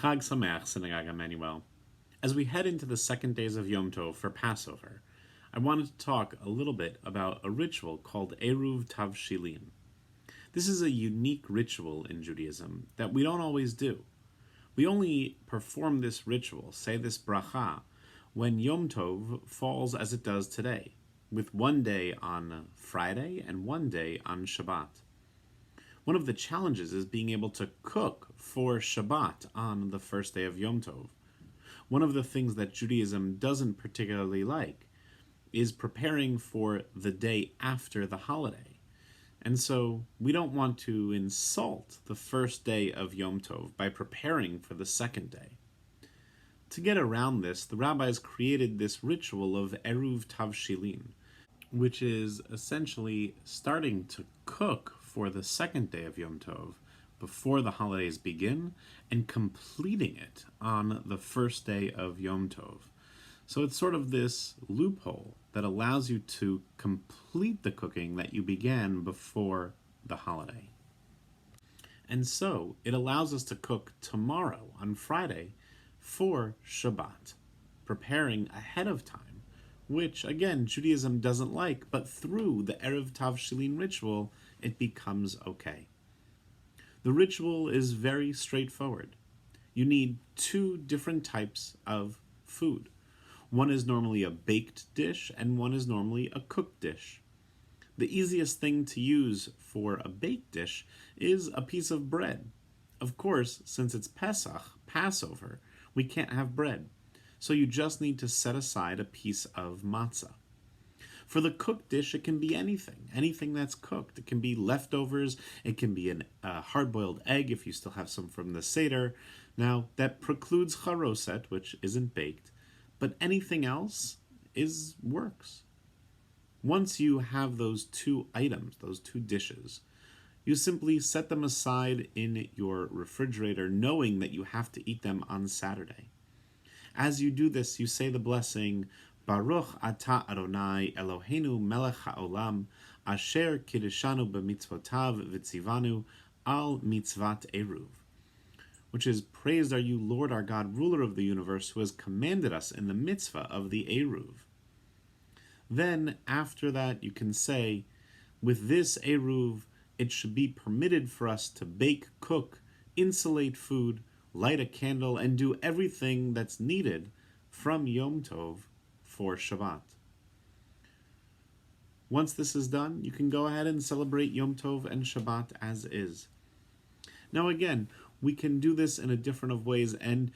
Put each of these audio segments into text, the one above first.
Chag Sameach, Synagogue Emanu-El. As we head into the second days of Yom Tov for Passover, I wanted to talk a little bit about a ritual called Eruv Tavshilin. This is a unique ritual in Judaism that we don't always do. We only perform this ritual, say this bracha, when Yom Tov falls as it does today, with one day on Friday and one day on Shabbat. One of the challenges is being able to cook for Shabbat on the first day of Yom Tov. One of the things that Judaism doesn't particularly like is preparing for the day after the holiday. And so we don't want to insult the first day of Yom Tov by preparing for the second day. To get around this, the rabbis created this ritual of Eruv Tavshilin, which is essentially starting to cook for the second day of Yom Tov before the holidays begin and completing it on the first day of Yom Tov. So it's sort of this loophole that allows you to complete the cooking that you began before the holiday. And so it allows us to cook tomorrow on Friday for Shabbat, preparing ahead of time, which again Judaism doesn't like, but through the Eruv Tavshilin ritual it becomes okay. The ritual is very straightforward. You need two different types of food. One is normally a baked dish and one is normally a cooked dish. The easiest thing to use for a baked dish is a piece of bread. Of course, since it's Pesach, Passover, we can't have bread. So you just need to set aside a piece of matzah. For the cooked dish, it can be anything that's cooked. It can be leftovers, it can be a hard-boiled egg if you still have some from the Seder. Now, that precludes charoset, which isn't baked, but anything else works. Once you have those two items, those two dishes, you simply set them aside in your refrigerator, knowing that you have to eat them on Saturday. As you do this, you say the blessing, Baruch Ata Adonai Eloheinu Melech HaOlam, Asher Kiddushanu b'mitzvotav v'tzivanu al mitzvat Eruv, which is, praised are you, Lord our God, ruler of the universe, who has commanded us in the mitzvah of the Eruv. Then, after that, you can say, with this Eruv, it should be permitted for us to bake, cook, insulate food, light a candle, and do everything that's needed from Yom Tov for Shabbat. Once this is done, you can go ahead and celebrate Yom Tov and Shabbat as is. Now again, we can do this in a different of ways, and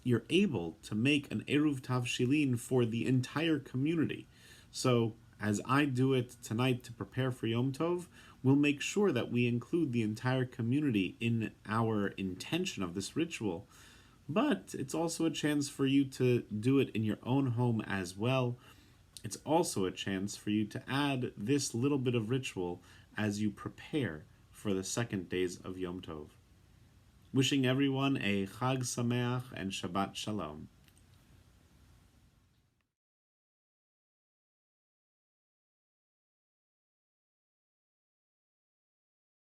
you're able to make an Eruv Tavshilin for the entire community. So, as I do it tonight to prepare for Yom Tov, we'll make sure that we include the entire community in our intention of this ritual. But it's also a chance for you to do it in your own home as well. It's also a chance for you to add this little bit of ritual as you prepare for the second days of Yom Tov. Wishing everyone a Chag Sameach and Shabbat Shalom.